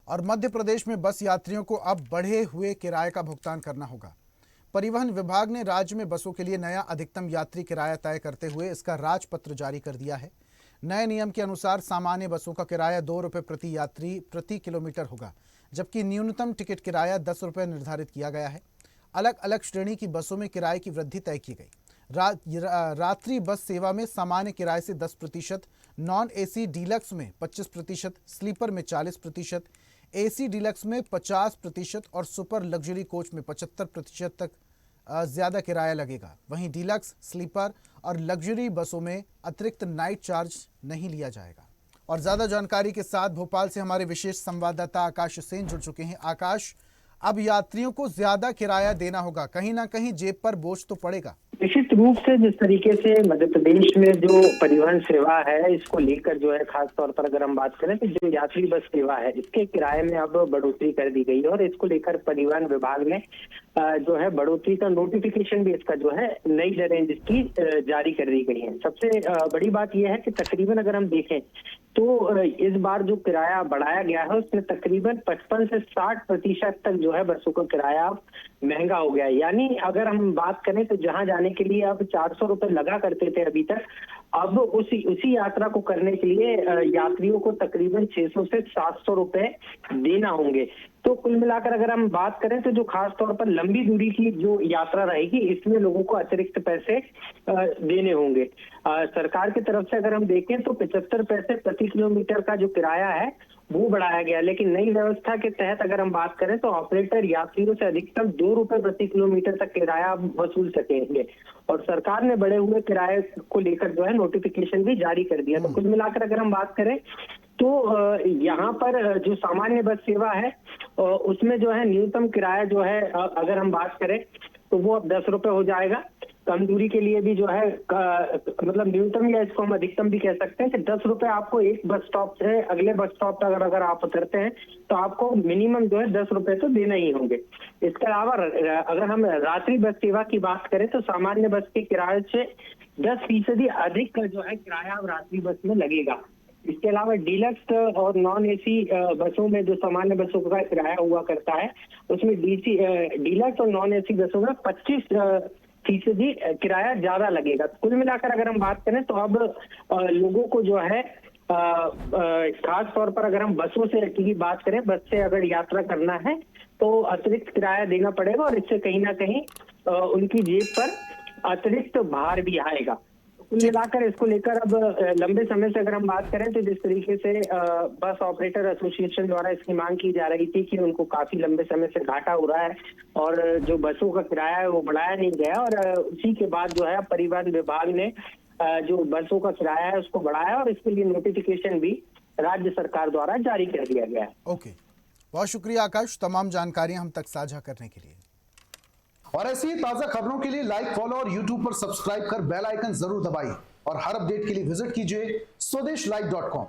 और मध्य प्रदेश में बस यात्रियों को अब बढ़े हुए किराए का भुगतान करना होगा। परिवहन विभाग ने राज्य में बसों के लिए नया अधिकतम यात्री किराया तय करते हुए इसका राजपत्र जारी कर दिया है। नए नियम के अनुसार सामान्य बसों का किराया 2 रुपये प्रति यात्री प्रति किलोमीटर होगा, जबकि न्यूनतम टिकट किराया 10 रुपये निर्धारित किया गया है। अलग अलग श्रेणी की बसों में किराए की वृद्धि तय की गई। रात्रि बस सेवा में सामान्य किराए से 10%, नॉन एसी डीलक्स में 25%, स्लीपर में 40%, एसी डीलक्स में 50% और सुपर लग्जरी कोच में 75% तक ज़्यादा किराया लगेगा। वहीं डीलक्स, स्लीपर और लग्जरी बसों में अतिरिक्त नाइट चार्ज नहीं लिया जाएगा। और ज़्यादा जानकारी के साथ भोपाल से हमारे विशेष संवाददाता आकाश सेन जुड़ चुके हैं। आकाश, अब यात्रियों को ज़्यादा किराया देना होगा, कहीं ना कहीं जेब पर बोझ तो पड़ेगा। निश्चित रूप से जिस तरीके से मध्य प्रदेश में जो परिवहन सेवा है, इसको लेकर जो है खास तौर पर अगर हम बात करें तो जो यात्री बस सेवा है, इसके किराए में अब बढ़ोतरी कर दी गई है और इसको लेकर परिवहन विभाग ने जो है बढ़ोतरी का नोटिफिकेशन भी इसका जो है नई दरें जिसकी जारी कर दी गई है। सबसे बड़ी बात यह है कि तकरीबन अगर हम देखें तो इस बार जो किराया बढ़ाया गया है उसमें तकरीबन 55 से 60% तक जो है बसों का किराया महंगा हो गया है। यानी अगर हम बात करें तो जहां जाने के लिए अब 400 रुपए लगा करते थे अभी तक, अब उसी यात्रा को करने के लिए यात्रियों को तकरीबन 600 से 700 रुपए देना होंगे। तो कुल मिलाकर अगर हम बात करें तो जो खास तौर पर लंबी दूरी की जो यात्रा रहेगी, इसमें लोगों को अतिरिक्त पैसे देने होंगे। सरकार की तरफ से अगर हम देखें तो 75 पैसे प्रति किलोमीटर का जो किराया है वो बढ़ाया गया, लेकिन नई व्यवस्था के तहत अगर हम बात करें तो ऑपरेटर यात्रियों से अधिकतम 2 रुपए प्रति किलोमीटर तक किराया वसूल सकेंगे। और सरकार ने बढ़े हुए किराए को लेकर जो है नोटिफिकेशन भी जारी कर दिया। तो कुल मिलाकर अगर हम बात करें तो यहाँ पर जो सामान्य बस सेवा है उसमें जो है न्यूनतम किराया जो है अगर हम बात करें तो वो अब 10 रुपए हो जाएगा। कम दूरी के लिए भी जो है मतलब न्यूनतम या इसको हम अधिकतम भी कह सकते हैं कि 10 रुपए आपको एक बस स्टॉप से अगले बस स्टॉप तक अगर आप उतरते हैं तो आपको मिनिमम जो है 10 रुपए तो देना ही होंगे। इसके अलावा अगर हम रात्रि बस सेवा की बात करें तो सामान्य बस के किराए से 10% अधिक का जो है किराया अब रात्रि बस में लगेगा। इसके अलावा डीलक्स और नॉन एसी बसों में जो सामान्य बसों का किराया हुआ करता है उसमें डीलक्स और नॉन एसी बसों में 25% किराया ज्यादा लगेगा। कुल मिलाकर अगर हम बात करें तो अब लोगों को जो है खास तौर पर अगर हम बसों से की बात करें, बस से अगर यात्रा करना है तो अतिरिक्त किराया देना पड़ेगा और इससे कहीं ना कहीं उनकी जेब पर अतिरिक्त भार भी आएगा। कुल मिलाकर इसको लेकर अब लंबे समय से अगर हम बात करें तो जिस तरीके से बस ऑपरेटर एसोसिएशन द्वारा इसकी मांग की जा रही थी कि उनको काफी लंबे समय से घाटा हो रहा है और जो बसों का किराया है वो बढ़ाया नहीं गया, और उसी के बाद जो है परिवहन विभाग ने जो बसों का किराया है उसको बढ़ाया और इसके लिए नोटिफिकेशन भी राज्य सरकार द्वारा जारी कर दिया गया है। ओके, बहुत शुक्रिया आकाश, तमाम जानकारियां हम तक साझा करने के लिए। और ऐसी ही ताजा खबरों के लिए लाइक, फॉलो और यूट्यूब पर सब्सक्राइब कर बेल आइकन जरूर दबाइए और हर अपडेट के लिए विजिट कीजिए स्वदेशलाइव.com।